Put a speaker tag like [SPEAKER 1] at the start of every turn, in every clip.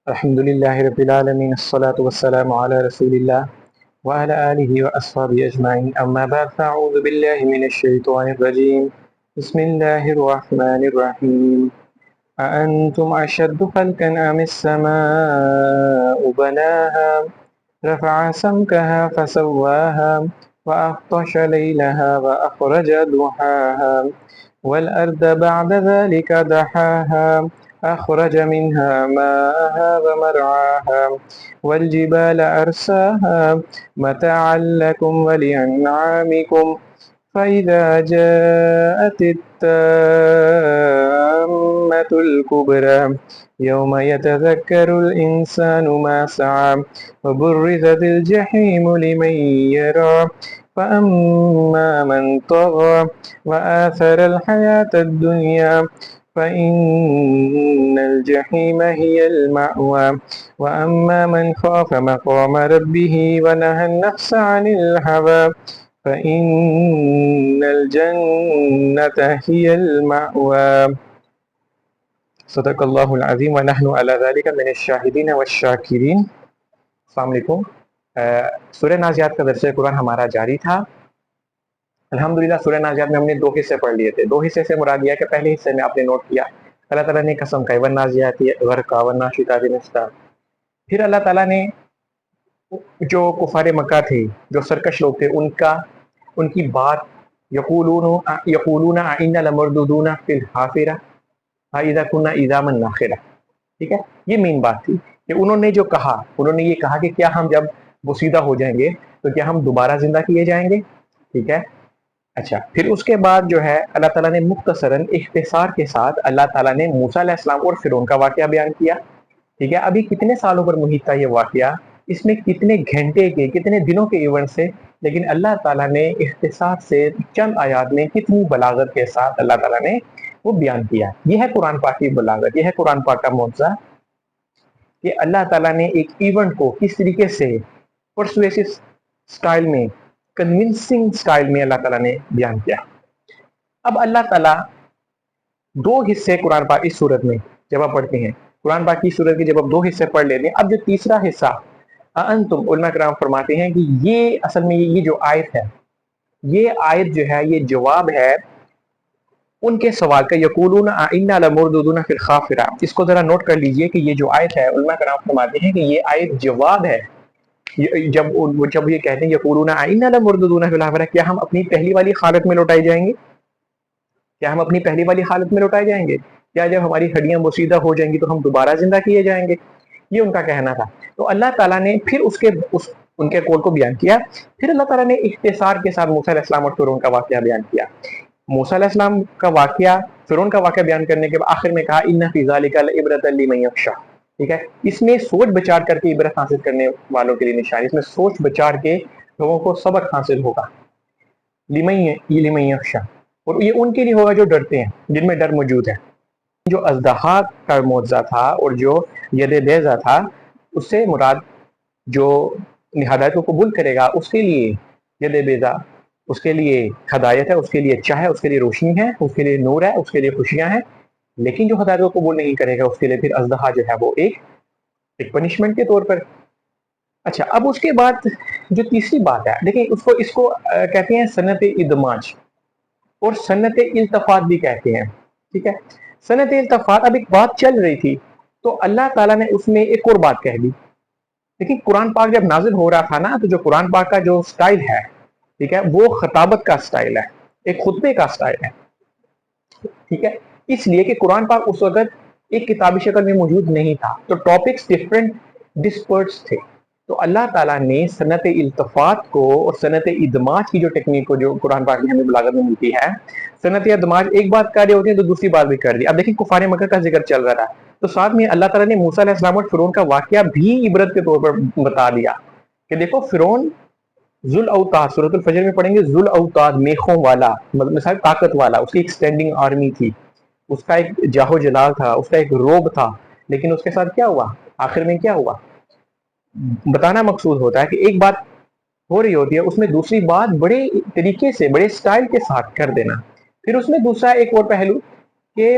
[SPEAKER 1] الحمد لله رب العالمين، الصلاة والسلام على رسول الله وعلى آله وأصحابه أجمعين. أما بعد، فأعوذ بالله من الشيطان الرجيم. بسم الله الرحمن الرحيم. أأنتم أشد خلقا أم السماء بناها رفع سمكها فسواها وأغطش ليلها وأخرج ضحاها والأرض بعد ذلك دحاها أخرج منها ماءها ومرعاها والجبال أرساها متاعا لكم ولأنعامكم فإذا جاءت التامة الكبرى يوم يتذكر الإنسان ما سعى وبرزت الجحيم لمن يرى فأما من طغى وآثر الحياة الدنيا فإن الجحيم هي المأوى وأما من خاف مقام ربه ونهى النفس عن الهوى فإن الجنة هي المأوى. صدق اللہ العظیم ونحن علی ذلک من الشاہدین والشاکرین. السلام علیکم. سورہ نازعات کا درس قرآن ہمارا جاری تھا. الحمدللہ سورہ نازعات میں ہم نے 2 حصے پڑھ لیے تھے. 2 حصے سے مراد یہ کہ پہلے حصے میں آپ نے نوٹ کیا اللہ تعالیٰ نے قسم کہی والنازعات غرقا والناشطات نشطا. پھر اللہ تعالیٰ نے جو کفار مکہ تھے، جو سرکش لوگ تھے، ان کی بات یقولون ائنا لمردودون فی الحافرہ فَإِذَا كُنَّا عِظَامًا نَخِرَةً. ٹھیک ہے، یہ مین بات تھی کہ انہوں نے یہ کہا کہ کیا ہم جب بوسیدہ ہو جائیں گے تو کیا ہم دوبارہ زندہ کیے جائیں گے. ٹھیک ہے. اچھا، پھر اس کے بعد جو ہے اللہ تعالیٰ نے مختصراً اختصار کے ساتھ اللہ تعالیٰ نے موسیٰ علیہ السلام اور فرعون کا واقعہ بیان کیا. ٹھیک ہے. ابھی کتنے سالوں پر محیط تھا یہ واقعہ، اس میں کتنے گھنٹے کے کتنے دنوں کے ایونٹ سے، لیکن اللہ تعالیٰ نے اختصار سے چند آیات میں کتنی بلاغت کے ساتھ اللہ تعالیٰ نے وہ بیان کیا. یہ ہے قرآن پاک کی بلاغت، یہ ہے قرآن پاک کا معجزہ کہ اللہ تعالیٰ نے ایک ایونٹ کو کس طریقے سے پرسویسو سٹائل میں، کنونسنگ سٹائل میں اللہ تعالیٰ نے بیان کیا. اب اللہ تعالیٰ 2 حصے قرآن پاک اس صورت میں جب آپ پڑھتے ہیں، قرآن پاک کی صورت کے جب آپ 2 حصے پڑھ لیتے ہیں، اب جو تیسرا حصہ انتم، علماء کرام فرماتے ہیں کہ یہ اصل میں یہ جو آیت ہے، یہ آیت جو ہے یہ جواب ہے ان کے سوال کا یقولون انا لمردودون فی الحافرہ. اس کو ذرا نوٹ کر لیجئے کہ یہ جو آیت ہے علماء کرام فرماتے ہیں کہ یہ آیت جواب ہے جب یہ کہتے ہیں یقولون انا لمردودون فی الحافرہ، کیا ہم اپنی پہلی والی حالت میں لوٹائے جائیں گے؟ کیا ہم اپنی پہلی والی حالت میں لوٹائے جائیں گے؟ کیا جب ہماری ہڈیاں بوسیدہ ہو جائیں گی تو ہم دوبارہ زندہ کیے جائیں گے؟ یہ ان کا کہنا تھا. تو اللہ تعالیٰ نے پھر ان کے قول کو بیان کیا. پھر اللہ تعالیٰ نے اختصار کے ساتھ موسیٰ علیہ السلام اور فرعون کا واقعہ بیان کیا. موسیٰ علیہ السلام کا واقعہ، فرعون کا واقعہ بیان کرنے کے بعد آخر میں کہا ان فی ذلک لعبرۃ لمن یخشی. ٹھیک ہے، اس میں سوچ بچار کر کے عبرت حاصل کرنے والوں کے لیے نشانی، اس میں سوچ بچار کے لوگوں کو سبق حاصل ہوگا. لمن یخشی، اور یہ ان کے لیے ہوگا جو ڈرتے ہیں، جن میں ڈر موجود ہے. جو اژدہا کا معجزہ تھا اور جو ید بیضا تھا، اس سے مراد جو ہدایت کو قبول کرے گا اس کے لیے ید بیضا، اس کے لیے ہدایت ہے، اس کے لیے اچھا ہے، اس کے لیے روشنی ہے، اس کے لیے نور ہے، اس کے لیے خوشیاں ہیں. لیکن جو ہدایت کو قبول نہیں کرے گا اس کے لیے پھر اژدہا جو ہے وہ ایک پنشمنٹ کے طور پر. اچھا، اب اس کے بعد جو تیسری بات ہے، دیکھیں اس کو کہتے ہیں صنعت ادماج اور صنعت التفات بھی کہتے ہیں. ٹھیک ہے، صنعت التفات، اب ایک بات چل رہی تھی تو اللہ تعالیٰ نے اس میں ایک اور بات کہہ دی. لیکن قرآن پاک جب نازل ہو رہا تھا نا، تو جو قرآن پاک کا جو سٹائل ہے، ٹھیک ہے، وہ خطابت کا سٹائل ہے، ایک خطبے کا سٹائل ہے. ٹھیک ہے، اس لیے کہ قرآن پاک اس وقت ایک کتابی شکل میں موجود نہیں تھا، تو ٹاپکس ڈفرینٹ ڈسپرس تھے. تو اللہ تعالیٰ نے صنعت التفات کو اور صنعت ادماج کی جو ٹیکنیک کو جو قرآن پاک میں ہمیں بلاغت میں ملتی ہے، صنعت ادماج ایک بات کر رہے ہوتے ہیں تو دوسری بات بھی کر دی. اب دیکھیں کفار مکہ کا ذکر چل رہا تھا تو ساتھ میں اللہ تعالیٰ نے موسیٰ علیہ السلام اور فرعون کا واقعہ بھی عبرت کے طور پر بتا دیا کہ دیکھو فرعون ذو الاوتاد، سورۃ الفجر میں پڑھیں گے، ذو الاوتاد، میخوں والا، مطلب مثال طاقت والا، اس کی ایک سٹینڈنگ آرمی تھی، اس کا ایک جاہو جلال تھا، اس کا ایک روب تھا. لیکن اس کے ساتھ کیا ہوا؟ آخر میں کیا ہوا؟ بتانا مقصود ہوتا ہے کہ ایک بات ہو رہی ہوتی ہے، اس میں دوسری بات بڑے طریقے سے، بڑے سٹائل کے ساتھ کر دینا. پھر اس میں دوسرا ایک اور پہلو کہ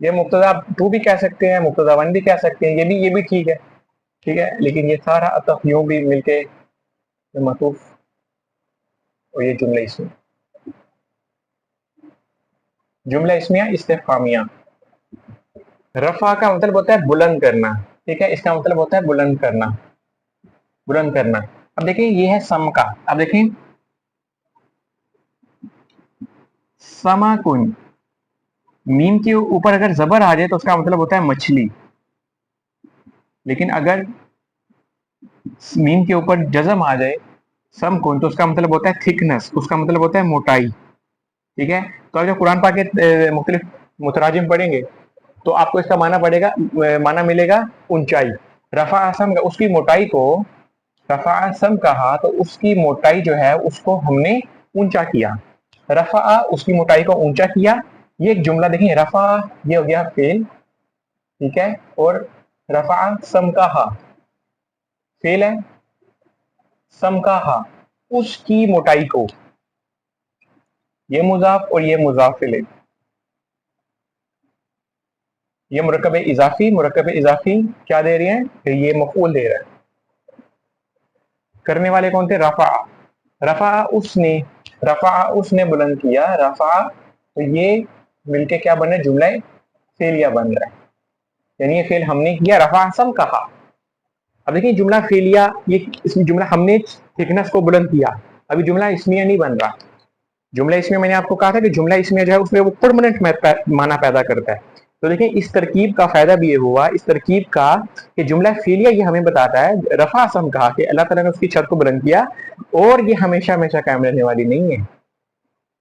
[SPEAKER 1] یہ مبتدا تو بھی کہہ سکتے ہیں، مبتدا ون بھی کہہ سکتے ہیں، یہ بھی ٹھیک ہے، لیکن یہ سارا عطف یوں بھی مل کے معطوف اور یہ جملہ اسمیہ استفہامیہ۔ رفع کا مطلب ہوتا ہے بلند کرنا، ٹھیک ہے، اس کا مطلب ہوتا ہے بلند کرنا، بلند کرنا۔ اب دیکھیں یہ ہے سم کا، اب دیکھیں سما کن، میم کے اوپر اگر زبر آ جائے تو اس کا مطلب ہوتا ہے مچھلی، لیکن اگر میم کے اوپر جزم آ جائے سم کن تو اس کا مطلب ہوتا ہے تھکنس، اس کا مطلب ہوتا ہے موٹائی، ٹھیک ہے۔ تو اگر قرآن پاک کے مختلف متراجم پڑھیں گے تو آپ کو اس کا معنی ملے گا اونچائی۔ رفع سم اس کی موٹائی کو رفع سم کہا تو اس کی موٹائی جو ہے اس کو ہم نے اونچا کیا، رفع اس کی موٹائی کو اونچا کیا۔ یہ ایک جملہ دیکھیں، رفع یہ ہو گیا فعل، ٹھیک ہے، اور رفع سم کہا فعل ہے، سم کہا اس کی موٹائی کو، یہ مضاف اور یہ مضاف الیہ، یہ مرکب اضافی کیا دے رہی ہیں کہ یہ مفعول دے رہا ہے۔ کرنے والے کون تھے؟ رفع اس نے بلند کیا، رفع تو یہ مل کے کیا بن رہا ہے؟ جملہ فعلیہ بن رہا ہے، یعنی یہ فعل ہم نے کیا، رفع سم کہا۔ اب دیکھیں جملہ فعلیہ، یہ اس میں جملہ ہم نے تھکنس کو بلند کیا، ابھی جملہ اسمیہ نہیں بن رہا۔ جملہ اسمیہ میں نے آپ کو کہا تھا کہ جملہ اسمیہ جو ہے اس میں وہ پرماننٹ معنی پیدا کرتا ہے۔ تو دیکھیں اس ترکیب کا فائدہ بھی یہ ہوا، اس ترکیب کا کہ جملہ فعلیہ یہ ہمیں بتاتا ہے، رفع سم کہا کہ اللہ تعالیٰ نے اس کی چھت کو بلند کیا، اور یہ ہمیشہ قائم رہنے والی نہیں ہے،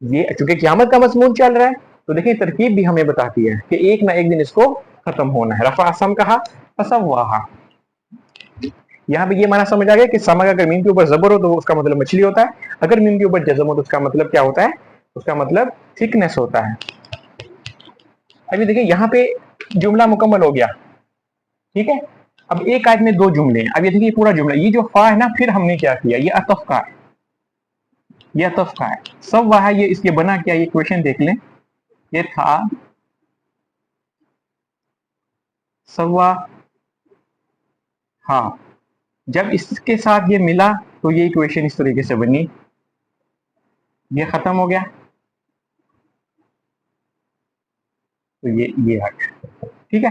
[SPEAKER 1] یہ چونکہ قیامت کا مضمون چل رہا ہے تو دیکھیں ترکیب بھی ہمیں بتاتی ہے کہ ایک نہ ایک دن اس کو ختم ہونا ہے۔ رفع سم کہا فسواہا، یہاں پہ یہ معنی سمجھ آ گیا کہ سما کا اگر میم کے اوپر زبر ہو تو اس کا مطلب مچھلی ہوتا ہے، اگر میم کے اوپر جزم ہو تو اس کا مطلب کیا ہوتا ہے؟ اس کا مطلب تھکنس ہوتا ہے۔ ابھی دیکھیں یہاں پہ جملہ مکمل ہو گیا، ٹھیک ہے۔ اب ایک آیت میں دو جملے ہیں، اب یہ دیکھیں پورا جملہ، یہ جو فا ہے نا پھر ہم نے کیا کیا، یہ عطف کا ہے، یہ عطف کا ہے۔ سواہا یہ اس کے بنا کیا، یہ کویشچن دیکھ لیں، یہ تھا سوا ہاں، جب اس کے ساتھ یہ ملا تو یہ ایکویشن اس طریقے سے بنی، یہ ختم ہو گیا تو یہ آ گیا، ٹھیک ہے۔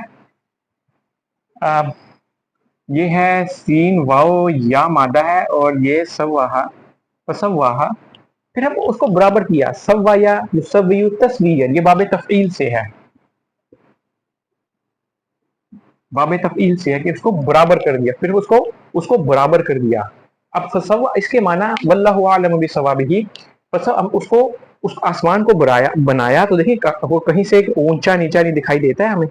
[SPEAKER 1] اب یہ ہے سین واو یا مادہ ہے اور یہ سواہا، فسواہا، پھر ہم اس کو برابر کیا، سوایا یسوی تسویہ، یہ باب تفعیل سے ہے، باب تفعیل سے ہے کہ اس کو برابر کر دیا، پھر اس کو برابر کر دیا۔ اب فسوا اس کے معنی واللہ اعلم بصوابہ، پس ہم اس آسمان کو بنایا تو دیکھیں وہ کہیں سے اونچا نیچا نہیں دکھائی دیتا ہے ہمیں،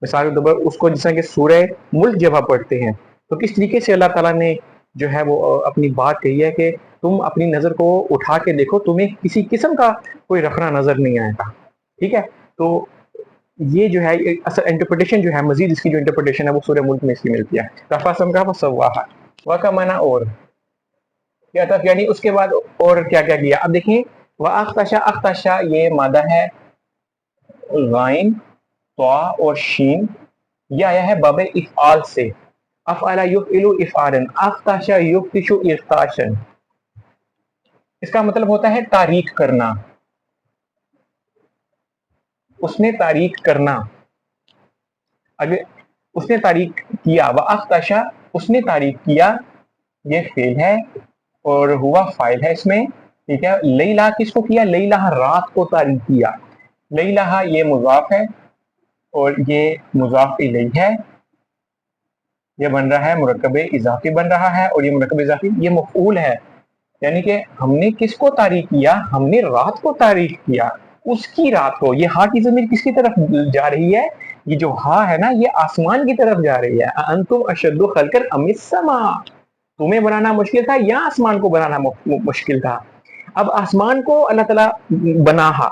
[SPEAKER 1] مثال کے طور پر اس کو جس طرح کہ سورہ ملک جب آپ پڑھتے ہیں تو کس طریقے سے اللہ تعالیٰ نے جو ہے وہ اپنی بات کہی ہے کہ تم اپنی نظر کو اٹھا کے دیکھو، تمہیں کسی قسم کا کوئی رکھنا نظر نہیں آئے گا، ٹھیک ہے۔ تو یہ جو ہے اصل انٹرپریٹیشن جو ہے، مزید اس کی جو انٹرپریٹیشن ہے وہ سورہ ملک میں اس کی ملتی ہے۔ رفع سم کا فسواہا، وا کا معنی اور کیا تھا، یعنی اس کے بعد اور کیا کیا کیا۔ اب دیکھیں واختشا، اختشا یہ مادہ ہے، غائن طا اور شین، یہ آیا ہے باب افعال سے، افعل یفعل افعالا، اختشا یفتش اختاشا، اس کا مطلب ہوتا ہے تاریک کرنا، اس نے تاریک کرنا، اگر اس نے تاریک کیا، واختشا اس نے تاریک کیا، یہ فعل ہے اور ہوا فاعل ہے اس میں، ٹھیک ہے۔ لیلہ کس کو کیا؟ لیلہ رات کو تاریک کیا، لیلہ یہ مضاف ہے اور یہ مضاف الیہ ہے، یہ بن رہا ہے مرکب اضافی بن رہا ہے، اور یہ مرکب اضافی یہ مفعول ہے، یعنی کہ ہم نے کس کو تاریک کیا؟ ہم نے رات کو تاریک کیا، اس کی رات کو۔ یہ ہاں کی ضمیر کس کی طرف جا رہی ہے؟ یہ جو ہاں ہے نا یہ آسمان کی طرف جا رہی ہے، انتم اشد خلقا ام السماء، تمہیں بنانا مشکل تھا یا آسمان کو بنانا مشکل تھا؟ اب آسمان کو اللہ تعالیٰ بناہا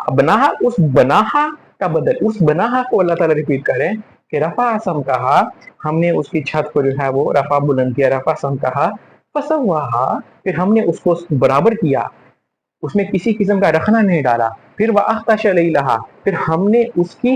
[SPEAKER 1] اس بناہا کا بدل، اس بناہا کو اللہ تعالیٰ ریپیٹ کریں کہ رفع سم کہا، ہم نے اس کی چھت کو جو ہے وہ رفع بلند کیا، رفع سم کہا، فسواہا پھر ہم نے اس کو برابر کیا، اس میں کسی قسم کا رکھنا نہیں ڈالا، پھر واختش لیلہا پھر ہم نے اس کی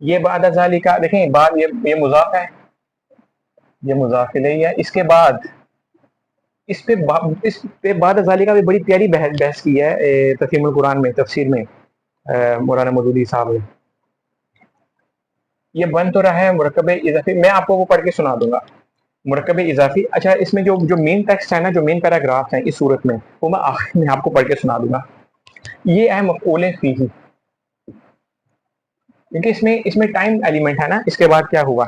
[SPEAKER 1] یہ بعد ذالکا دیکھیں بعد یہ مضاف ہے، یہ مضاف الیہ ہے. اس کے بعد اس پہ بعد ذالکا بھی بڑی پیاری بحث کی ہے تفہیم القرآن میں، تفسیر میں مولانا مودودی صاحب نے. یہ بن تو رہا ہے مرکب اضافی، میں آپ کو وہ پڑھ کے سنا دوں گا. مرکب اضافی، اچھا اس میں جو مین ٹیکسٹ ہے نا، جو مین پیراگراف ہیں اس صورت میں، وہ میں آخر میں آپ کو پڑھ کے سنا دوں گا. یہ ہے مفعول فیہ، کیونکہ اس میں ٹائم ایلیمنٹ ہے نا. اس کے بعد کیا ہوا؟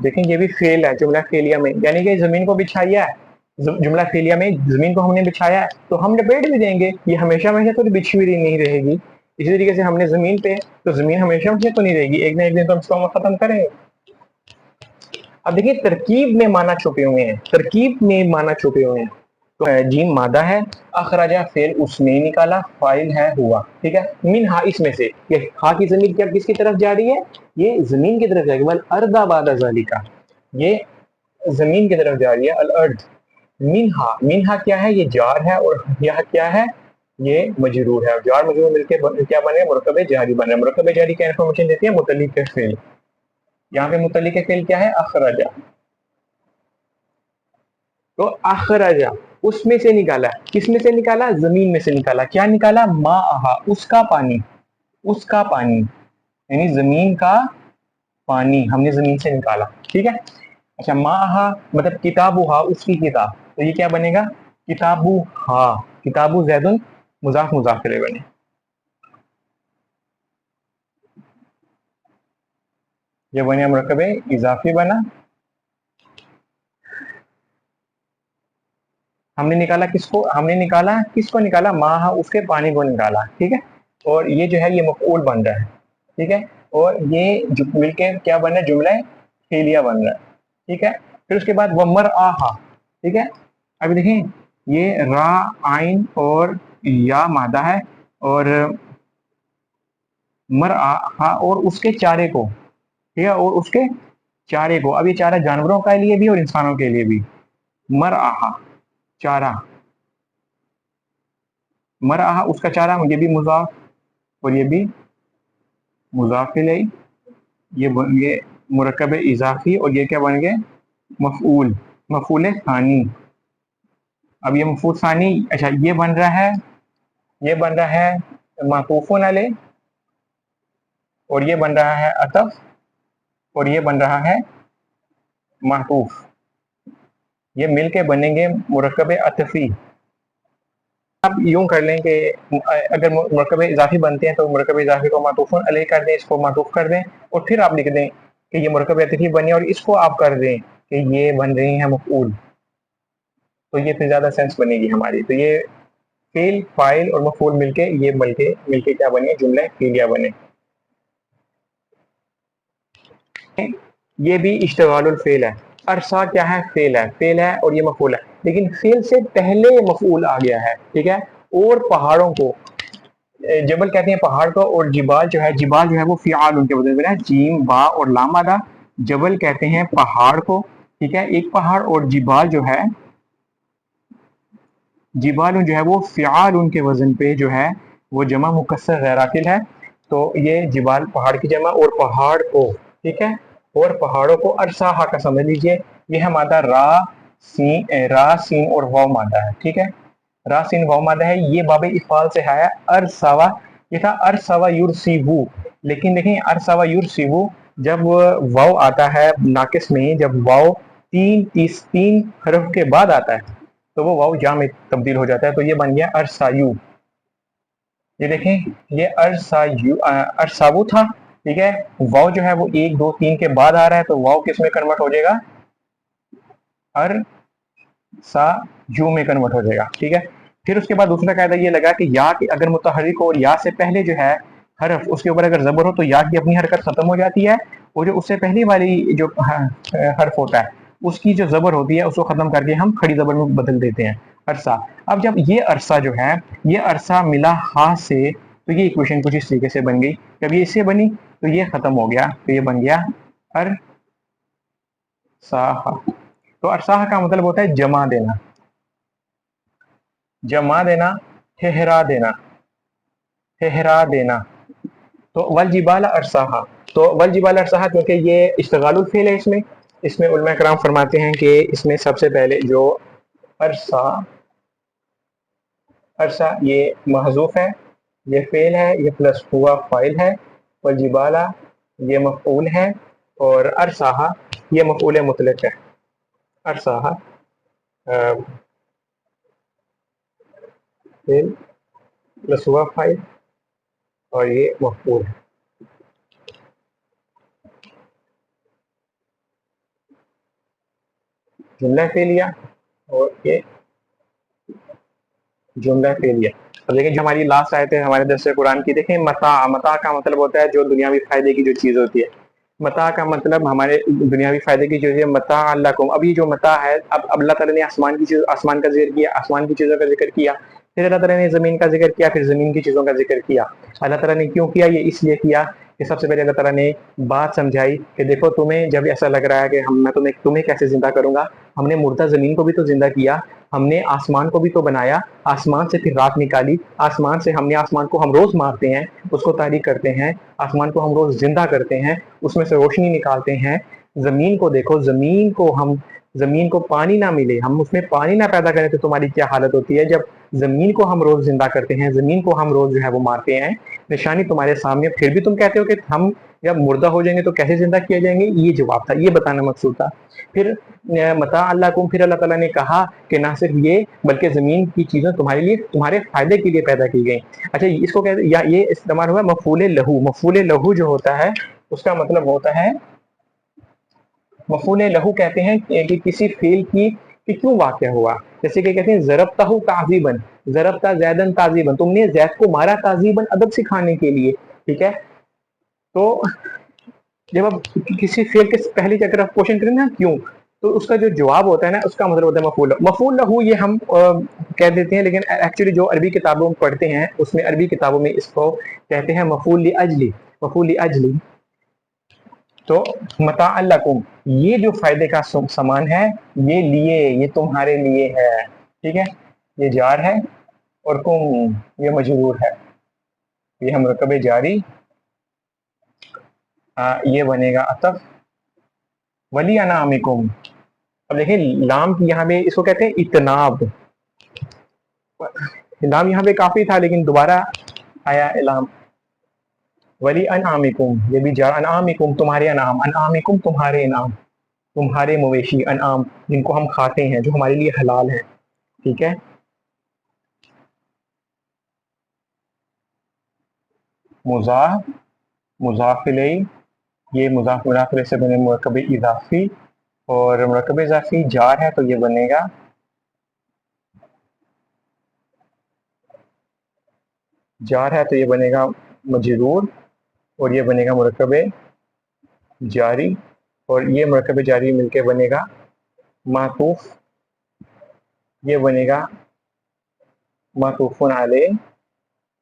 [SPEAKER 1] دیکھیں یہ بھی فیل ہے جملہ فعلیہ میں، یعنی کہ زمین کو بچھایا ہے. جملہ فعلیہ میں زمین کو ہم نے بچھایا ہے تو ہم لپیٹ بھی دیں گے. یہ ہمیشہ ہمیشہ تو بچھی ہوئی نہیں رہے گی. اسی طریقے سے ہم نے زمین پہ، تو زمین ہمیشہ ہمیشہ تو نہیں رہے گی، ایک نہ ایک دن تو ہم اس کو ختم کریں گے. اب دیکھیے ترکیب میں معنی چھپے ہوئے ہیں، ترکیب میں معنی چھپے ہوئے ہیں. تو جیم مادہ ہے، اخرجہ فعل اس نے نکالا، فاعل ہے ہوا. ٹھیک ہے، منہا اس میں سے، یہ ہا کی ضمیر کیا کس کی طرف جا رہی ہے؟ یہ زمین کی طرف جا رہی ہے. والارض بعد ذالک، یہ زمین کی طرف جا رہی ہے. الارض منہا، منہا کیا ہے؟ یہ جار ہے، اور یہ کیا ہے؟ یہ مجرور ہے. جار مجرور مل کے کیا بنے؟ مرکب جاری بنے. مرکب جاری کا انفارمیشن دیتی ہے متعلق فعل. یہاں پہ متعلق فعل کیا ہے؟ اخرجہ. تو اخرجہ اس میں سے نکالا. کس میں سے نکالا؟ زمین میں سے نکالا. کیا نکالا؟ ماءہا، اس کا پانی. اس کا پانی یعنی زمین کا پانی ہم نے زمین سے نکالا. ٹھیک ہے. اچھا ماءہا مطلب کتابہا، اس کی کتاب. تو یہ کیا بنے گا؟ کتابہا. کتابو زید مضاف مضاف الیہ بنے. یہ بنیا مرکب اضافی بنا. ہم نے نکالا کس کو؟ ہم نے نکالا کس کو؟ نکالا ماء، اس کے پانی کو نکالا. ٹھیک ہے. اور یہ جو ہے یہ مفعول بن رہا ہے. ٹھیک ہے. اور یہ مل کے کیا بن رہا ہے؟ جملہ فعلیہ بن رہا ہے. ٹھیک ہے. پھر اس کے بعد ومرآہا. ٹھیک ہے. ابھی دیکھیں یہ را، عین اور یا مادہ ہے، اور مرآہا اور اس کے چارے کو. ٹھیک ہے. اور اس کے چارے کو. اب یہ چارہ جانوروں کے لیے بھی اور انسانوں کے لیے بھی. مرآہا چارہ، مرآہا اس کا چارہ، یہ بھی مضاف اور یہ بھی مضاف الیہ. یہ مرکب اضافی، اور یہ کیا بن گئے؟ مفعول، مفعول ثانی. اب یہ مفعول ثانی، اچھا یہ بن رہا ہے، یہ بن رہا ہے معطوف علیہ، اور یہ بن رہا ہے عطف، اور یہ بن رہا ہے معطوف. یہ مل کے بنیں گے مرکب عطفی. آپ یوں کر لیں کہ اگر مرکب اضافی بنتے ہیں تو مرکب اضافی کو معطوف علیہ کر دیں، اس کو معطوف کر دیں، اور پھر آپ لکھ دیں کہ یہ مرکب عطفی بنے، اور اس کو آپ کر دیں کہ یہ بن رہی ہیں مفعول. تو یہ پھر زیادہ سینس بنے گی ہماری. تو یہ فعل، فاعل اور مفعول مل کے یہ مل کے کیا بنے؟ جملہ فعلیہ بنے. یہ بھی اشتغال الفعل ہے. ارسا کیا ہے؟ فعل ہے. فعل ہے اور یہ مفعول ہے، لیکن فعل سے پہلے مفعول آ گیا ہے. ٹھیک ہے. اور پہاڑوں کو جبل کہتے ہیں پہاڑ کو، اور جبال جو ہے، جبال جو ہے وہ فعال ان کے بدل میں ہے، جیم با اور لام مادہ. جبل کہتے ہیں پہاڑ کو. ٹھیک ہے. ایک پہاڑ. اور جبال جو ہے، جبال جو ہے وہ فعال ان کے وزن پہ جو ہے وہ جمع مکسر غیر عاقل ہے. تو یہ جبال پہاڑ کی جمع، اور پہاڑ کو. ٹھیک ہے. اور پہاڑوں کو ارساہا کا سمجھ لیجئے. یہ ہے مادہ را، سین اور واو مادہ ہے. ٹھیک ہے. را، سین، واو مادہ ہے. یہ باب افعال سے ہے. ارسوا، یہ تھا ارسوا یرسیبو. لیکن دیکھیں ارسوا یرسیبو جب واو آتا ہے ناقص میں، جب واو تین حرف کے بعد آتا ہے تو وہ واو یا میں تبدیل ہو جاتا ہے. تو یہ بن گیا ارسایو. یہ دیکھیں یہ ارساوو تھا. ٹھیک ہے. واو جو ہے وہ 1 2 3 کے بعد آ رہا ہے، تو واو کس میں کنورٹ ہو جائے گا؟ ارسایو میں کنورٹ ہو جائے گا. ٹھیک ہے. پھر اس کے بعد دوسرا قاعدہ یہ لگا کہ یا کہ اگر متحرک ہو اور یا سے پہلے جو ہے حرف، اس کے اوپر اگر زبر ہو تو یا کی اپنی حرکت ختم ہو جاتی ہے، اور جو اس سے پہلی والی جو حرف ہوتا ہے اس کی جو زبر ہوتی ہے اس کو ختم کر کے ہم کھڑی زبر میں بدل دیتے ہیں. عرصہ. اب جب یہ عرصہ جو ہے یہ عرصہ ملا ہا سے تو یہ ایکویشن کچھ اس طریقے سے بن گئی. جب یہ اس سے بنی تو یہ ختم ہو گیا تو یہ بن گیا ارساہ. تو ارساہ کا مطلب ہوتا ہے جمع دینا, جمع دینا, ٹھہرا دینا, ٹھہرا دینا. تو والجبال ارساہا, تو والجبال ارساہا کیونکہ یہ اشتغال الفعل ہے اس میں علماء کرام فرماتے ہیں کہ اس میں سب سے پہلے جو عرصہ یہ محذوف ہے, یہ فعل ہے, یہ پلس ہوا فاعل ہے, والجبالا یہ مفعول ہے, اور ارساہا یہ مفعول مطلق ہے. ارساہا فعل پلس ہوا فاعل اور یہ مفعول ہے. جملہ فعلیہ اور یہ جملہ فعلیہ. اب دیکھیں جو ہماری لاسٹ آیت ہے ہمارے درس قرآن کی, دیکھیں متاع, متاع کا مطلب ہوتا ہے جو دنیاوی فائدے کی جو چیز ہوتی ہے. متاع کا مطلب ہمارے دنیاوی فائدے کی چیز ہے. متاع لکم, اب یہ جو متاع ہے اب اللہ تعالیٰ نے آسمان کا ذکر کیا, آسمان کی چیزوں کا ذکر کیا, پھر اللہ تعالیٰ نے زمین کا ذکر کیا, پھر زمین کی چیزوں کا ذکر کیا. اللہ تعالیٰ نے کیوں کیا؟ یہ اس لیے کیا کہ سب سے پہلے اللہ تعالیٰ نے بات سمجھائی کہ دیکھو تمہیں جب ایسا لگ رہا ہے کہ میں تمہیں کیسے زندہ کروں گا, ہم نے مردہ زمین کو بھی تو زندہ کیا, ہم نے آسمان کو بھی تو بنایا, آسمان سے پھر رات نکالی, آسمان سے آسمان کو ہم روز مارتے ہیں, اس کو تاریک کرتے ہیں, آسمان کو ہم روز زندہ کرتے ہیں, اس میں سے روشنی نکالتے ہیں. زمین کو دیکھو, زمین کو پانی نہ ملے, ہم اس میں پانی نہ پیدا کریں تو تمہاری کیا حالت ہوتی ہے. جب زمین کو ہم روز زندہ کرتے ہیں, زمین کو ہم روز جو ہے وہ مارتے ہیں, نشانی تمہارے سامنے, پھر بھی تم کہتے ہو کہ ہم جب مردہ ہو جائیں گے تو کیسے زندہ کیے جائیں گے. یہ جواب تھا, یہ بتانا مقصود تھا. پھر متاع اللہ کو, پھر اللہ تعالیٰ نے کہا کہ نہ صرف یہ بلکہ زمین کی چیزیں تمہارے لیے, تمہارے فائدے کے لیے پیدا کی گئی. اچھا اس کو کہتے, یا یہ استعمال ہوا مفعول لہو. مفعول لہو جو ہوتا ہے اس کا مطلب ہوتا ہے, مفعول لہو کہتے ہیں کہ کسی فعل کی کہ کیوں واقع ہوا. جیسے کہ کہتے ہیں ضربتہ تعذیباً, ضربتہ زیدن تعذیباً, تم نے زید کو مارا تعذیباً, ادب سکھانے کے لیے. ٹھیک ہے, تو جب آپ کسی فعل کے پہلی اگر آپ کوشچن کریں نا کیوں, تو اس کا جو جواب ہوتا ہے نا اس کا مطلب ہوتا ہے مفعول. مفعول لہو یہ ہم کہہ دیتے ہیں, لیکن ایکچولی جو عربی کتابوں میں پڑھتے ہیں اس میں عربی کتابوں میں اس کو کہتے ہیں مفعول لاجلی, مفعول لاجلی. تو متاع لکم, یہ جو فائدے کا سامان ہے یہ لیے, یہ تمہارے لیے ہے. ٹھیک ہے, یہ جار ہے اور کم یہ مجرور ہے, یہ مرکب جاری, یہ بنے گا عطف. ولی انعامکم, اب دیکھیں لام کی یہاں پہ اس کو کہتے ہیں اتناب, لام یہاں پہ کافی تھا لیکن دوبارہ آیا لام. ولی انعامکم, یہ بھی جار, انعامکم تمہارے انعام, انعامکم تمہارے انعام, تمہارے مویشی, انعام جن کو ہم کھاتے ہیں جو ہمارے لیے حلال ہے. ٹھیک ہے, مضاف الیہ, یہ مضاف الیہ سے بنے مرکب اضافی, اور مرکب اضافی جار ہے تو یہ بنے گا مجرور, اور یہ بنے گا مرکب جاری, اور یہ مرکب جاری مل کے بنے گا معطوف, یہ بنے گا معطوف علیہ.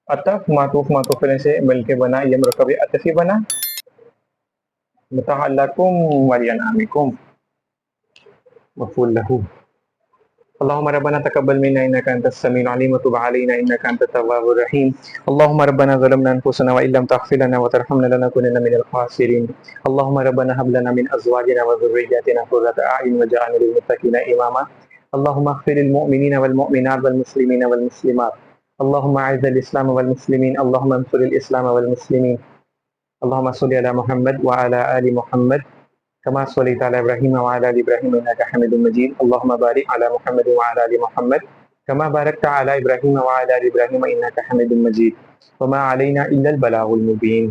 [SPEAKER 1] عطف معطوف علیہ سے مل کے بنا یہ مرکب عطفی بنا. متاع لکم ولی انعامکم مفعول لہ. اللهم ربنا تقبل منا انك انت السميع العليم وتب علينا انك انت التواب الرحيم. اللهم ربنا ظلمنا انفسنا وان لم تغفر لنا وترحمنا لنكونن من الخاسرين. اللهم ربنا هب لنا من ازواجنا وذرياتنا قرة اعين واجعلنا للمتقين اماما. اللهم اغفر للمؤمنين والمؤمنات والمسلمين والمسلمات. اللهم اعز الاسلام والمسلمين. اللهم انصر الاسلام والمسلمين. اللهم صل على محمد وعلى ال محمد كما صليت على ابراهيم وعلى ال ابراهيم انك حميد مجيد. اللهم بارك على محمد وعلى ال محمد كما باركت على ابراهيم وعلى ال ابراهيم انك حميد مجيد. وما علينا الا البلاغ المبين.